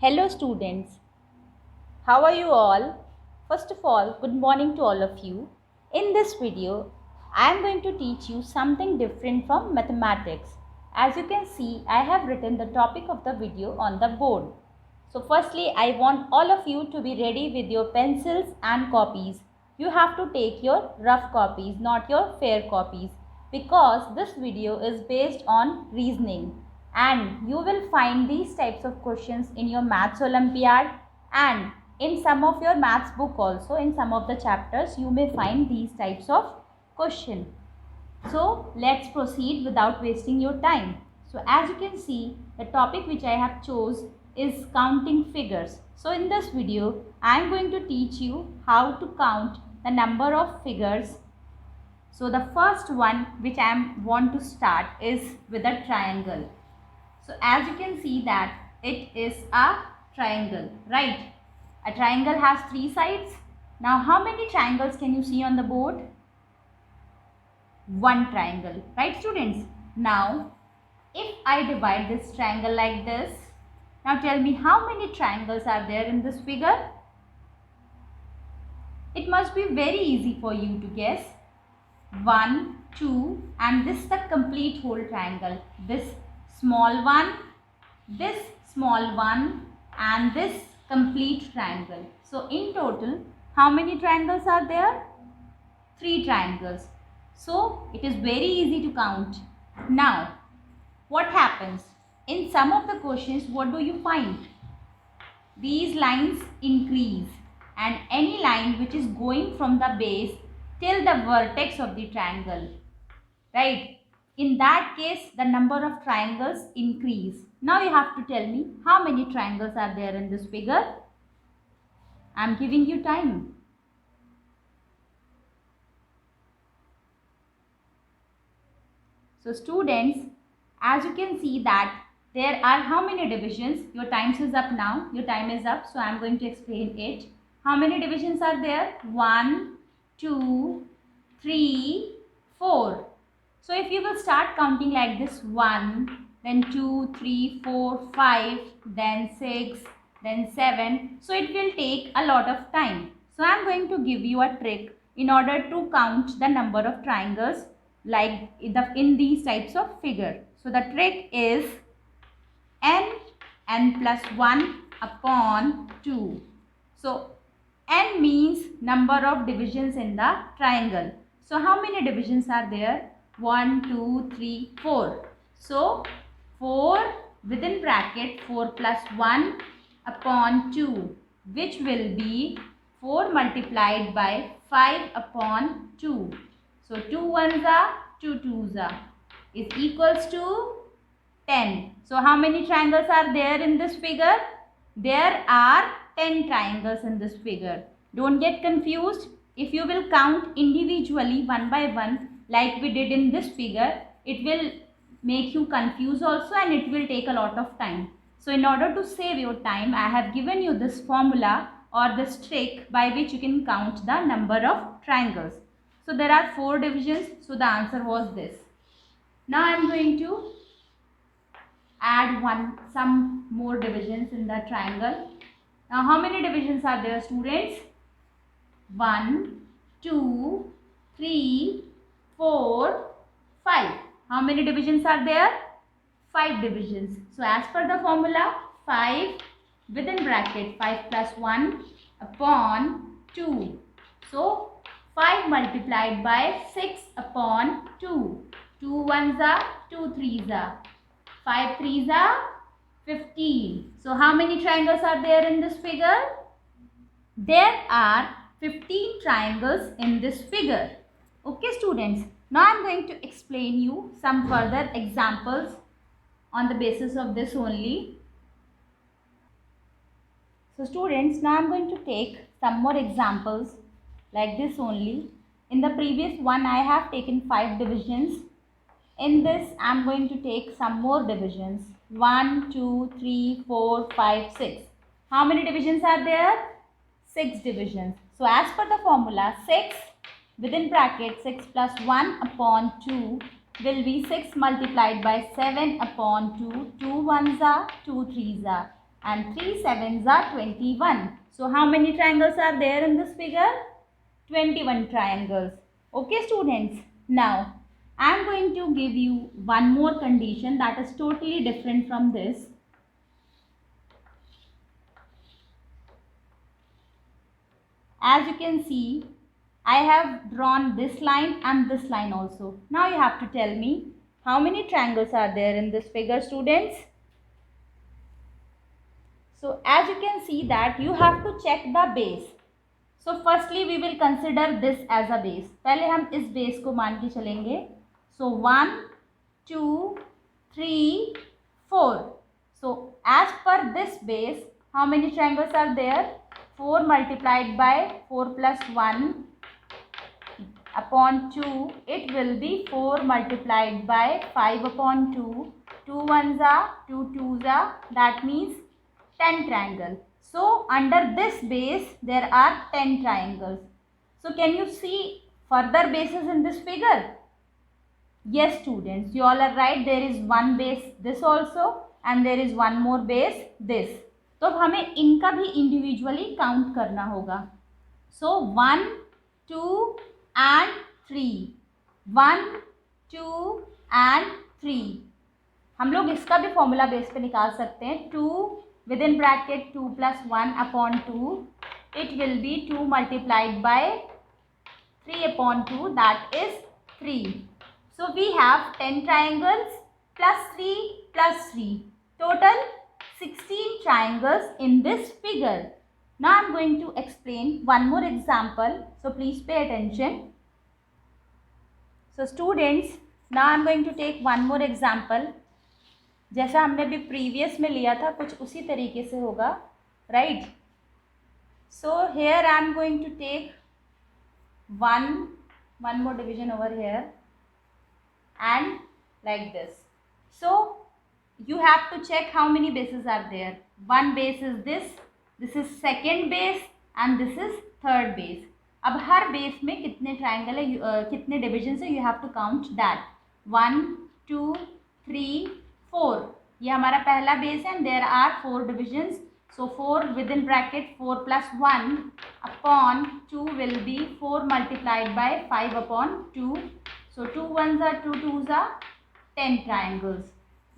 Hello students, how are you all? First of all, good morning to all of you. In this video, I am going to teach you something different from mathematics. As you can see, I have written the topic of the video on the board. So firstly, I want all of you to be ready with your pencils and copies. You have to take your rough copies, not your fair copies, because this video is based on reasoning. And you will find these types of questions in your maths olympiad and in some of your maths book also. In some of the chapters you may find these types of question. So let's proceed without wasting your time. So as you can see, the topic which I have chose is counting figures. So in this video I am going to teach you how to count the number of figures. So the first one which I want to start is with a triangle. So as you can see that it is a triangle, right? A triangle has three sides. Now how many triangles can you see on the board? One triangle, right students? Now if I divide this triangle like this, now tell me how many triangles are there in this figure? It must be very easy for you to guess. 1, 2 and this is the complete whole triangle. This small one, this small one and this complete triangle. So in total, how many triangles are there? 3 triangles. So it is very easy to count. Now, what happens? In some of the questions, what do you find? These lines increase and any line which is going from the base till the vertex of the triangle, right? In that case, the number of triangles increase. Now you have to tell me how many triangles are there in this figure. I am giving you time. So students, as you can see that there are how many divisions? Your time is up now. Your time is up. So I am going to explain it. How many divisions are there? 1, 2, 3, 4. So if you will start counting like this, 1, then 2, 3, 4, 5, then 6, then 7. So it will take a lot of time. So I am going to give you a trick in order to count the number of triangles like in these types of figure. So the trick is n plus 1 upon 2. So n means number of divisions in the triangle. So how many divisions are there? 1, 2, 3, 4. So 4 within bracket 4 plus 1 upon 2, which will be 4 multiplied by 5 upon 2. So 2 ones are 2 twos are is equals to 10. So how many triangles are there in this figure? There are 10 triangles in this figure. Don't get confused. If you will count individually one by one like we did in this figure, it will make you confused also and it will take a lot of time. So in order to save your time, I have given you this formula or this trick by which you can count the number of triangles. So there are 4 divisions. So the answer was this. Now I am going to add some more divisions in the triangle. Now how many divisions are there students? 1, 2, 3, 4, 5. How many divisions are there? 5 divisions. So as per the formula, 5 within bracket 5 plus 1 upon 2. So 5 multiplied by 6 upon 2. 2 ones are 2 threes are 5 threes are 15. So how many triangles are there in this figure? There are 15 triangles in this figure. Okay students, now I am going to explain you some further examples on the basis of this only. So students, now I am going to take some more examples like this only. In the previous one I have taken 5 divisions. In this I am going to take some more divisions. 1, 2, 3, 4, 5, 6. How many divisions are there? 6 divisions. So as per the formula, 6 within bracket 6 plus 1 upon 2 will be 6 multiplied by 7 upon 2. 2 ones are 2 threes are and 3 sevens are 21. So how many triangles are there in this figure? 21 triangles. Okay students, now I am going to give you one more condition that is totally different from this. As you can see, I have drawn this line and this line also. Now you have to tell me how many triangles are there in this figure, students. So as you can see that you have to check the base. So firstly we will consider this as a base. पहले हम इस base को मान के चलेंगे. So 1, 2, 3, 4. So as per this base, how many triangles are there? 4 multiplied by 4 plus 1 upon 2. It will be 4 multiplied by 5 upon 2. 2 ones are 2 twos are. That means 10 triangles. So under this base there are 10 triangles. So can you see further bases in this figure? Yes students, you all are right. There is one base this also and there is one more base this. तो अब हमें इनका भी individually count करना होगा. So 1, 2 and 3. 1, 2 and 3. हम लोग इसका भी फॉर्मूला बेस पे निकाल सकते हैं. 2 within bracket 2 plus 1 upon 2. It will be 2 multiplied by 3 upon 2, that is 3. So we have 10 triangles plus 3 plus 3. Total 16 triangles in this figure. Now I am going to explain one more example. So please pay attention. So students, now I am going to take one more example. जैसा हमने भी previous में लिया था कुछ उसी तरीके से होगा, right. So here I am going to take one more division over here and like this. So you have to check how many bases are there. One base is this is second base and this is third base. अब हर base में कितने triangle है, कितने division है, you have to count that. 1, 2, 3, 4. ये हमारा पहला base है and there are 4 divisions. So 4 within bracket 4 plus 1 upon 2 will be 4 multiplied by 5 upon 2. So 2 ones are 2 twos are 10 triangles.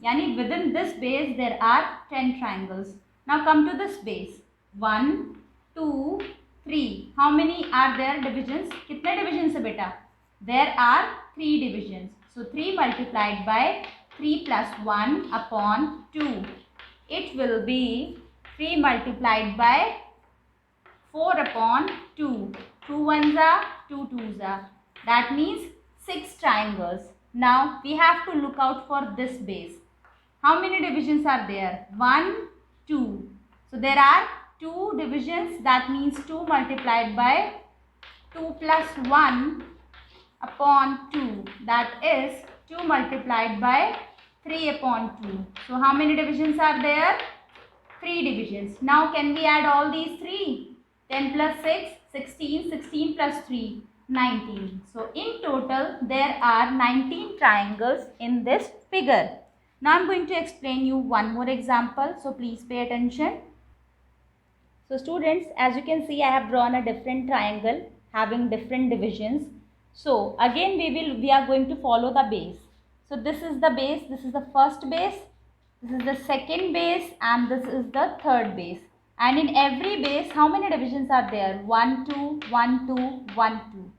Yani within this base there are 10 triangles. Now come to this base. 1, 2, 3. How many are there divisions? कितने divisions है बेटा? There are 3 divisions. So 3 multiplied by 3 plus 1 upon 2. It will be 3 multiplied by 4 upon 2. 2 ones are 2 twos are. That means 6 triangles. Now we have to look out for this base. How many divisions are there? 1, 2. So there are 2 divisions. That means 2 multiplied by 2 plus 1 upon 2. That is 2 multiplied by 3 upon 2. So how many divisions are there? 3 divisions. Now can we add all these 3? 10 plus 6, 16, 16 plus 3, 19. So in total there are 19 triangles in this figure. Now I am going to explain you one more example. So please pay attention. So students, as you can see, I have drawn a different triangle having different divisions. So again we are going to follow the base. So this is the base, this is the first base, this is the second base and this is the third base. And in every base, how many divisions are there? 1, 2, 1, 2, 1, 2.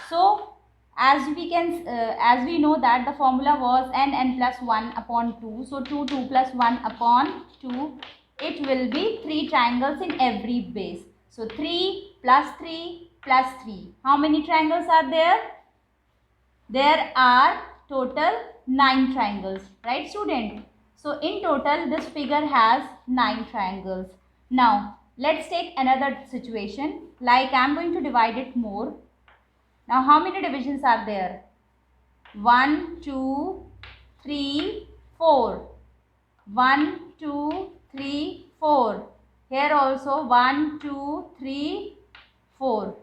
So as we know that the formula was n plus 1 upon 2. So 2 plus 1 upon 2. It will be 3 triangles in every base. So 3 plus 3 plus 3. How many triangles are there? There are total 9 triangles, right student? So in total this figure has 9 triangles. Now let's take another situation, like I am going to divide it more. Now how many divisions are there? 1, 2, 3, 4. 1, 2, 3, 4. Here also 1, 2, 3, 4.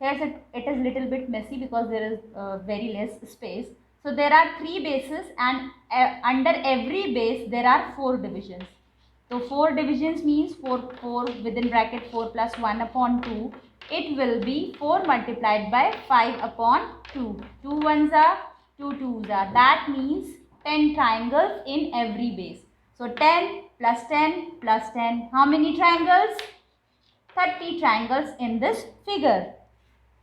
Here it is little bit messy because there is very less space. So there are 3 bases and under every base there are 4 divisions. So 4 divisions means 4 within bracket 4 plus 1 upon 2. It will be 4 multiplied by 5 upon 2. 2 ones are 2 twos are. That means 10 triangles in every base. So 10 plus 10 plus 10. How many triangles? 30 triangles in this figure.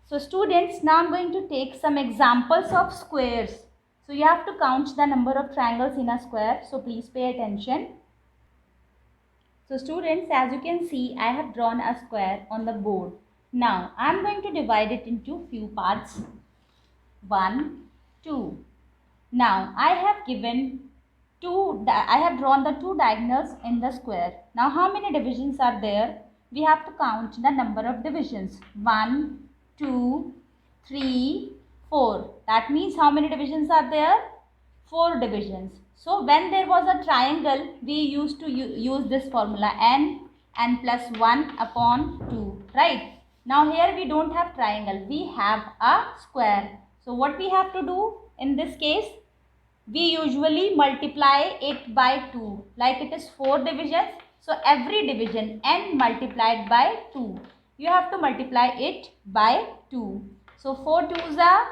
So students, now I am going to take some examples of squares. So you have to count the number of triangles in a square. So please pay attention. So students, as you can see, I have drawn a square on the board. Now I am going to divide it into few parts. 1, 2. Now I have drawn the two diagonals in the square. Now how many divisions are there? We have to count the number of divisions. 1, 2, 3, 4. That means how many divisions are there? 4 divisions. So when there was a triangle, we used to use this formula n plus 1 upon 2, right? Now here we don't have triangle, we have a square. So what we have to do in this case? We usually multiply it by 2, like it is 4 divisions. So every division n multiplied by 2. You have to multiply it by 2. So 4 twos are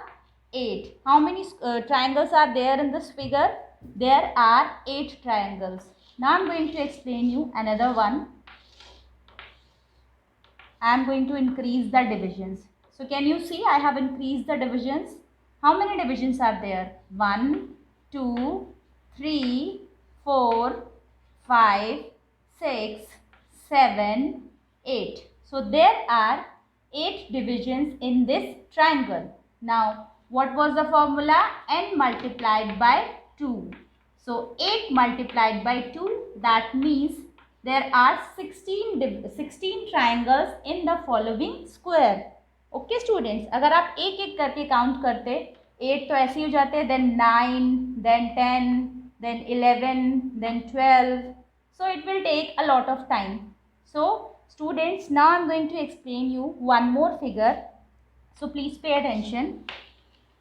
8. How many triangles are there in this figure? There are 8 triangles. Now I am going to explain you another one. I am going to increase the divisions. So can you see I have increased the divisions? How many divisions are there? 1, 2, 3, 4, 5, 6, 7, 8. So there are 8 divisions in this triangle. Now what was the formula? N multiplied by 2. So 8 multiplied by 2, that means there are 16 triangles in the following square. Okay students, अगर आप एक एक करके count करते 8 तो ऐसे ही हो जाते, then 9, then 10, then 11, then 12. So it will take a lot of time. So students, now I am going to explain you one more figure. So please pay attention.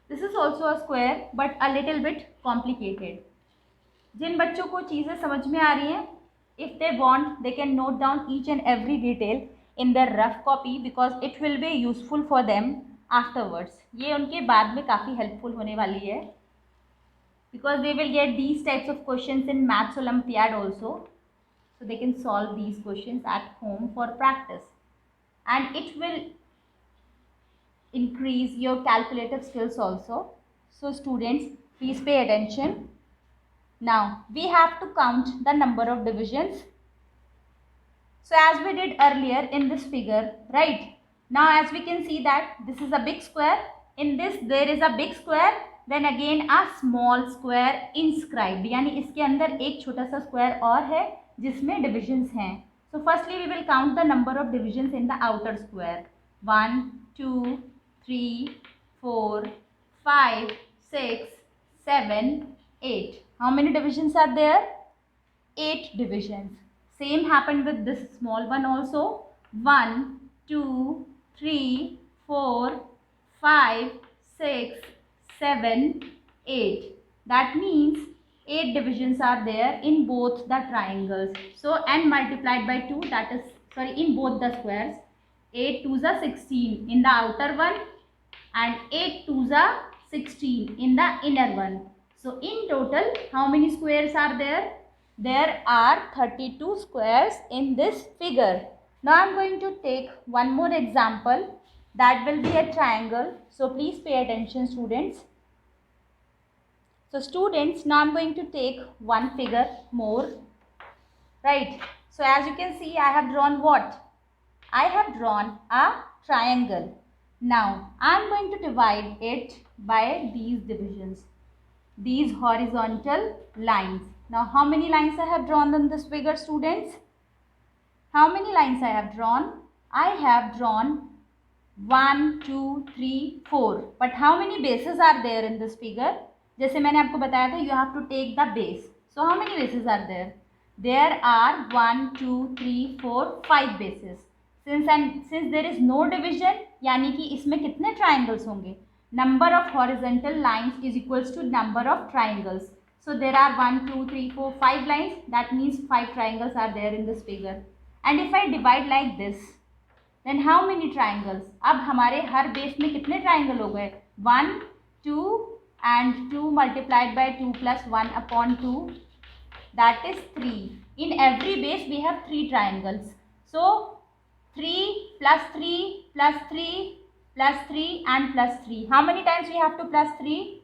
This is also a square but a little bit complicated. जिन बच्चों को चीज़ें समझ में आ रही हैं, if they want, they can note down each and every detail in their rough copy because it will be useful for them afterwards. ये उनके बाद में काफ़ी helpful होने वाली है because they will get these types of questions in Maths Olympiad also. So they can solve these questions at home for practice. And it will increase your calculative skills also. So students, please pay attention. Now we have to count the number of divisions. So as we did earlier in this figure, right? Now as we can see that this is a big square. In this there is a big square, then again a small square inscribed. यानी इसके अंदर एक छोटा सा square और है जिसमें divisions हैं. So firstly we will count the number of divisions in the outer square. 1, 2, 3, 4, 5, 6, 7, 8. How many divisions are there? 8 divisions. Same happened with this small one also. 1, 2, 3, 4, 5, 6, 7, 8. That means 8 divisions are there in both the triangles. So n multiplied by 2, that is, in both the squares. 8 twos are 16 in the outer one and 8 twos are 16 in the inner one. So in total, how many squares are there? There are 32 squares in this figure. Now I am going to take one more example. That will be a triangle. So please pay attention students. So students, now I am going to take one figure more. Right. So as you can see, I have drawn what? I have drawn a triangle. Now I am going to divide it by these divisions. These horizontal lines. Now how many lines I have drawn in this figure students? How many lines I have drawn? I have drawn 1, 2, 3, 4. But how many bases are there in this figure? जैसे मैंने आपको बताया था, you have to take the base. So how many bases are there? There are 1, 2, 3, 4, 5 bases. Since there is no division, यानी कि इसमें कितने triangles होंगे? Number of horizontal lines is equals to number of triangles. So there are 1, 2, 3, 4, 5 lines. That means 5 triangles are there in this figure. And if I divide like this, then how many triangles? अब हमारे हर base में कितने triangle हो गए? 1, 2 and 2 multiplied by 2 plus 1 upon 2. That is 3. In every base we have 3 triangles. So 3 plus 3 plus 3 plus 3 and plus 3. How many times we have to plus 3?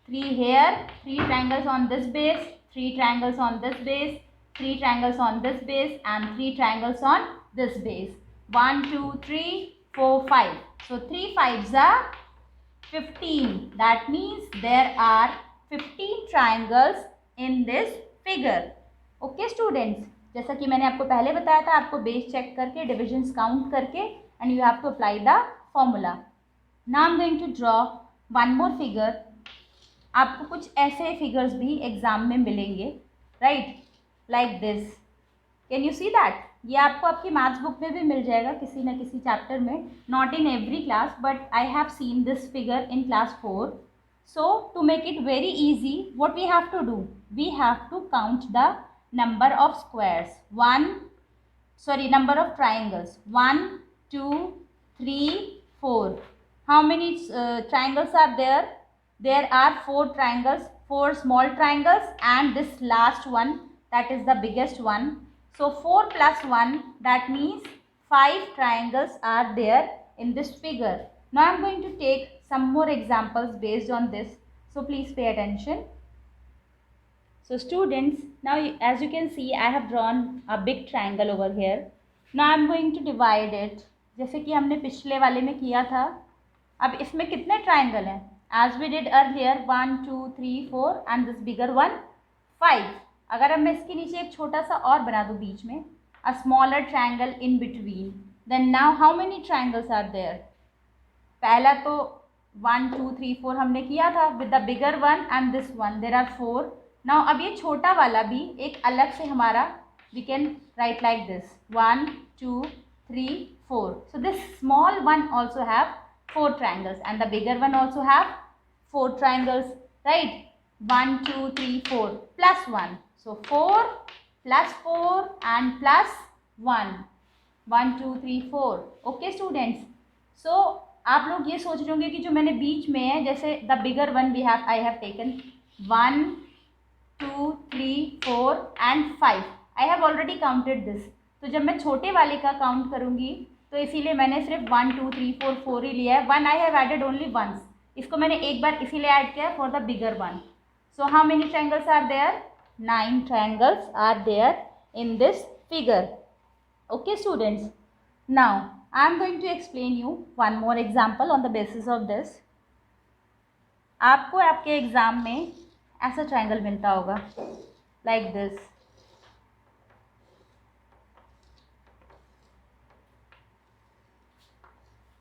3 here, 3 triangles on this base, 3 triangles on this base, 3 triangles on this base and 3 triangles on this base. 1, 2, 3, 4, 5. So 3 5s are 15. That means there are 15 triangles in this figure. Okay students, जैसा कि मैंने आपको पहले बताया था, आपको base check करके divisions count करके and you have to apply the formula. Now I'm going to draw one more figure. आपको कुछ ऐसे फिगर्स भी एग्जाम में मिलेंगे, right, like this. Can you see that? ये आपको आपकी मैथ्स बुक में भी मिल जाएगा किसी न किसी चैप्टर में, not in every class, but I have seen this figure in class 4. So to make it very easy, what we have to do? We have to count the number of squares. Number of triangles. 1, 2, 3, 4. How many triangles are there? There are 4 triangles, 4 small triangles and this last one, that is the biggest one. So 4 plus 1, that means 5 triangles are there in this figure. Now I am going to take some more examples based on this. So please pay attention. So students, now as you can see, I have drawn a big triangle over here. Now I am going to divide it. जैसे कि हमने पिछले वाले में किया था. अब इसमें कितने ट्राइंगल हैं? As we did earlier, 1, 2, 3, 4 and this bigger one 5. अगर अब मैं इसके नीचे एक छोटा सा और बना दूँ बीच में, a smaller triangle in between, then now how many triangles are there? पहला तो 1, 2, 3, 4 हमने किया था with the bigger one and this one, there are 4. Now अब ये छोटा वाला भी एक अलग से हमारा, we can write like this, 1, 2, 3, 4. So this small one also have 4 triangles and the bigger one also have 4 triangles, right? 1, 2, 3, 4 plus 1. So 4 plus 4 and plus 1. 1, 2, 3, 4. Okay students. So आप लोग ये सोच रहे होंगे कि जो मैंने बीच में है, जैसे the bigger one we have, I have taken 1, 2, 3, 4 and 5. I have already counted this. तो जब मैं छोटे वाले का काउंट करूँगी तो इसीलिए मैंने सिर्फ 1, 2, 3, 4, 4 ही लिया है. 1 I have added only once. इसको मैंने एक बार इसीलिए ऐड किया for the bigger one. So how many triangles are there? 9 triangles are there in this figure. Okay students. Now I am going to explain you one more example on the basis of this. आपको आपके exam में ऐसा triangle मिलता होगा like this.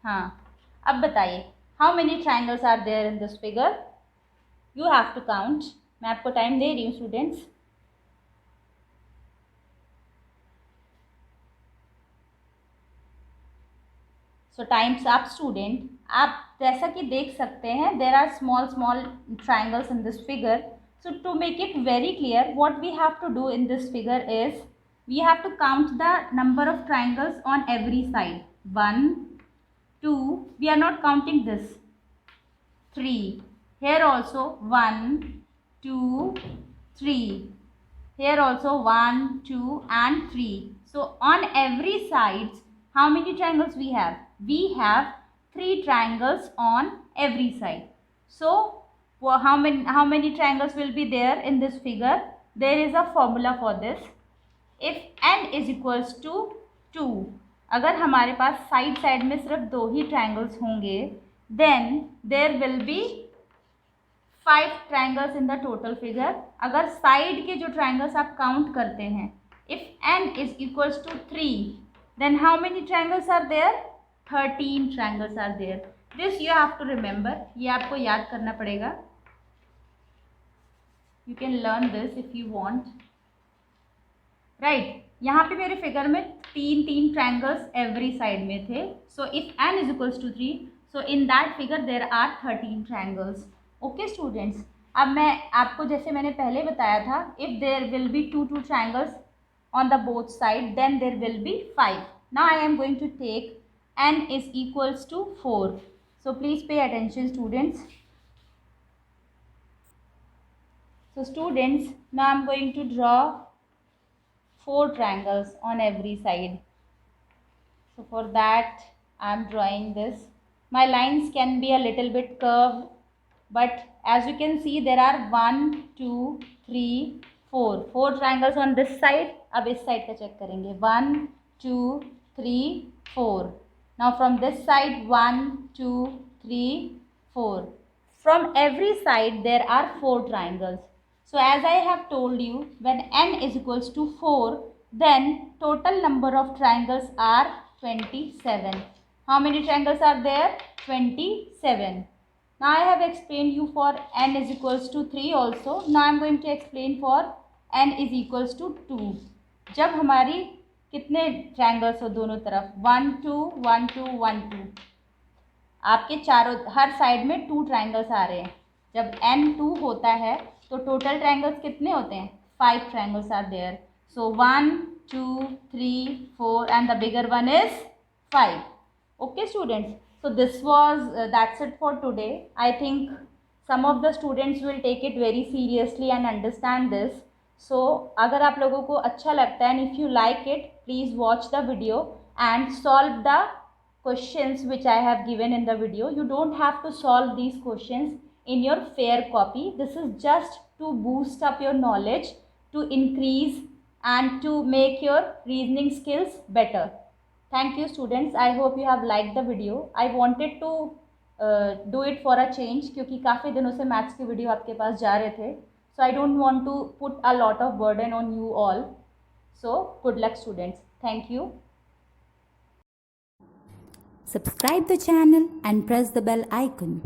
हाँ, अब बताइए how many triangles are there in this figure? You have to count. मैं आपको टाइम दे रही हूँ students. So times up student. आप जैसा कि देख सकते हैं, there are small small triangles in this figure. So to make it very clear, what we have to do in this figure is we have to count the number of triangles on every side. 1, 2, we are not counting this. 3, here also 1, 2, 3. Here also 1, 2 and 3. So on every sides, how many triangles we have? We have 3 triangles on every side. So how many triangles will be there in this figure? There is a formula for this. If n is equals to 2, अगर हमारे पास side में सिर्फ 2 ही triangles होंगे, then there will be 5 triangles in the total figure. अगर side के जो triangles आप count करते हैं, if n is equals to 3, then how many triangles are there? 13 triangles are there. This you have to remember. ये आपको याद करना पड़ेगा. You can learn this if you want. Right? यहाँ पे मेरे फिगर में 3 triangles every side में थे. So if n is equals to 3, so in that figure there are 13 triangles. Okay students. अब मैं आपको जैसे मैंने पहले बताया था, if there will be two triangles on the both side, then there will be 5. Now I am going to take n is equals to 4. So please pay attention, students. So students, now I am going to draw 4 triangles on every side. So for that I am drawing this. My lines can be a little bit curved, but as you can see there are 1 2 3 4 triangles on this side. अब इस side का check करेंगे. 1 2 3 4. Now from this side 1 2 3 4. From every side there are 4 triangles. So as I have told you, when n is equals to 4, then total number of triangles are 27. How many triangles are there? 27. Now I have explained you for n is equals to 3 also. Now I am going to explain for n is equals to 2. जब हमारी कितने triangles हो दोनों तरफ, 1 2 1 2 1 2, आपके चारों हर side में 2 triangles आ रहे हैं. जब n 2 होता है तो टोटल ट्राइंगल्स कितने होते हैं? 5 triangles are there. So 1 2 3 4 and the bigger one is 5. Okay students, so this was that's it for today. I think some of the students will take it very seriously and understand this. So अगर आप लोगों को अच्छा लगता है and if you like it, please watch the video and solve the questions which I have given in the video. You don't have to solve these questions in your fair copy. This is just to boost up your knowledge, to increase and to make your reasoning skills better. Thank you students. I hope you have liked the video. I wanted to do it for a change क्योंकि काफ़ी दिनों से maths के video आपके पास जा रहे थे. So I don't want to put a lot of burden on you all. So good luck students. Thank you. Subscribe the channel and press the bell icon.